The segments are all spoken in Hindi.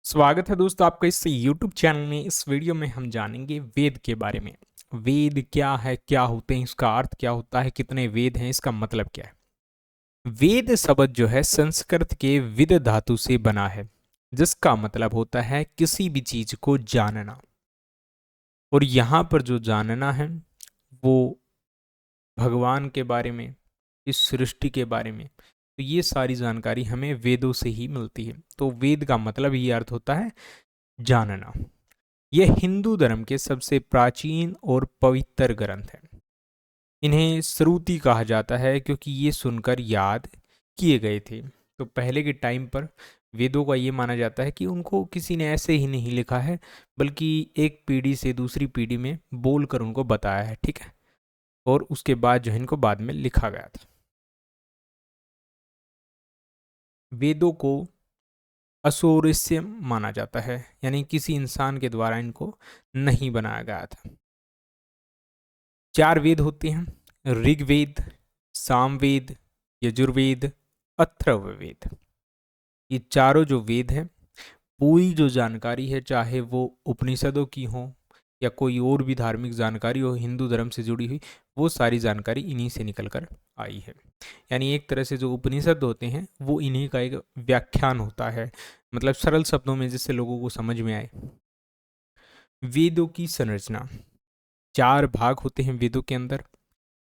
स्वागत है दोस्तों आपका इस YouTube चैनल में। इस वीडियो में हम जानेंगे वेद के बारे में। वेद क्या है, क्या होते हैं, इसका अर्थ क्या होता है, कितने वेद हैं, इसका मतलब क्या है। वेद शब्द जो है संस्कृत के विद धातु से बना है, जिसका मतलब होता है किसी भी चीज को जानना। और यहाँ पर जो जानना है वो भगवान के बारे में, इस सृष्टि के बारे में। तो ये सारी जानकारी हमें वेदों से ही मिलती है। तो वेद का मतलब ये अर्थ होता है जानना। यह हिंदू धर्म के सबसे प्राचीन और पवित्र ग्रंथ हैं। इन्हें श्रुति कहा जाता है क्योंकि ये सुनकर याद किए गए थे। तो पहले के टाइम पर वेदों का ये माना जाता है कि उनको किसी ने ऐसे ही नहीं लिखा है, बल्कि एक पीढ़ी से दूसरी पीढ़ी में बोलकर उनको बताया है, ठीक है। और उसके बाद जो है इनको बाद में लिखा गया था। वेदों को असुरस्य माना जाता है, यानी किसी इंसान के द्वारा इनको नहीं बनाया गया था। 4 वेद होते हैं: ऋग्वेद, सामवेद, यजुर्वेद, अथर्ववेद। ये चारों जो वेद हैं, पूरी जो जानकारी है, चाहे वो उपनिषदों की हो या कोई और भी धार्मिक जानकारी हो हिंदू धर्म से जुड़ी हुई, वो सारी जानकारी इन्हीं से निकल कर आई है। यानी एक तरह से जो उपनिषद होते हैं वो इन्हीं का एक व्याख्यान होता है, मतलब सरल शब्दों में जिससे लोगों को समझ में आए। वेदों की संरचना: 4 भाग होते हैं वेदों के अंदर।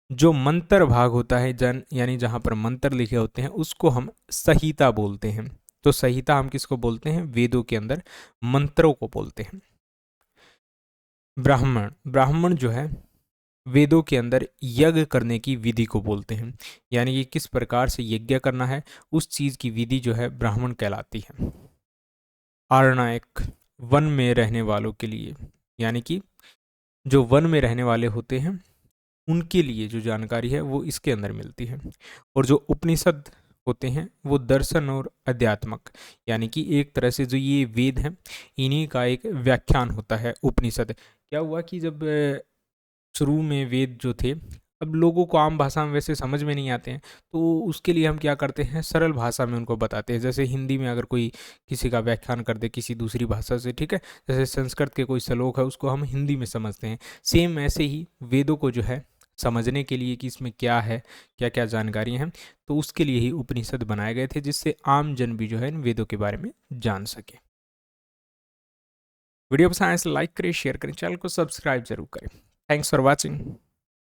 जो मंत्र भाग होता है, जन यानी जहाँ पर मंत्र लिखे होते हैं, उसको हम संहिता बोलते हैं। तो संहिता हम किसको बोलते हैं? वेदों के अंदर मंत्रों को बोलते हैं। ब्राह्मण, ब्राह्मण जो है वेदों के अंदर यज्ञ करने की विधि को बोलते हैं, यानी कि किस प्रकार से यज्ञ करना है उस चीज की विधि जो है ब्राह्मण कहलाती है। आरणायक, वन में रहने वालों के लिए, यानी कि जो वन में रहने वाले होते हैं उनके लिए जो जानकारी है वो इसके अंदर मिलती है। और जो उपनिषद होते हैं वो दर्शन और अध्यात्मक, यानी कि एक तरह से जो ये वेद हैं इन्हीं का एक व्याख्यान होता है उपनिषद। क्या हुआ कि जब शुरू में वेद जो थे, अब लोगों को आम भाषा में वैसे समझ में नहीं आते हैं, तो उसके लिए हम क्या करते हैं, सरल भाषा में उनको बताते हैं। जैसे हिंदी में अगर कोई किसी का व्याख्यान कर दे किसी दूसरी भाषा से, ठीक है, जैसे संस्कृत के कोई श्लोक है उसको हम हिंदी में समझते हैं। सेम ऐसे ही वेदों को जो है समझने के लिए कि इसमें क्या है, क्या क्या जानकारियाँ हैं, तो उसके लिए ही उपनिषद बनाए गए थे, जिससे आम जन भी जो है इन वेदों के बारे में जान सके। वीडियो पसंद आए तो लाइक करें, शेयर करें, चैनल को सब्सक्राइब जरूर करें। Thanks for watching.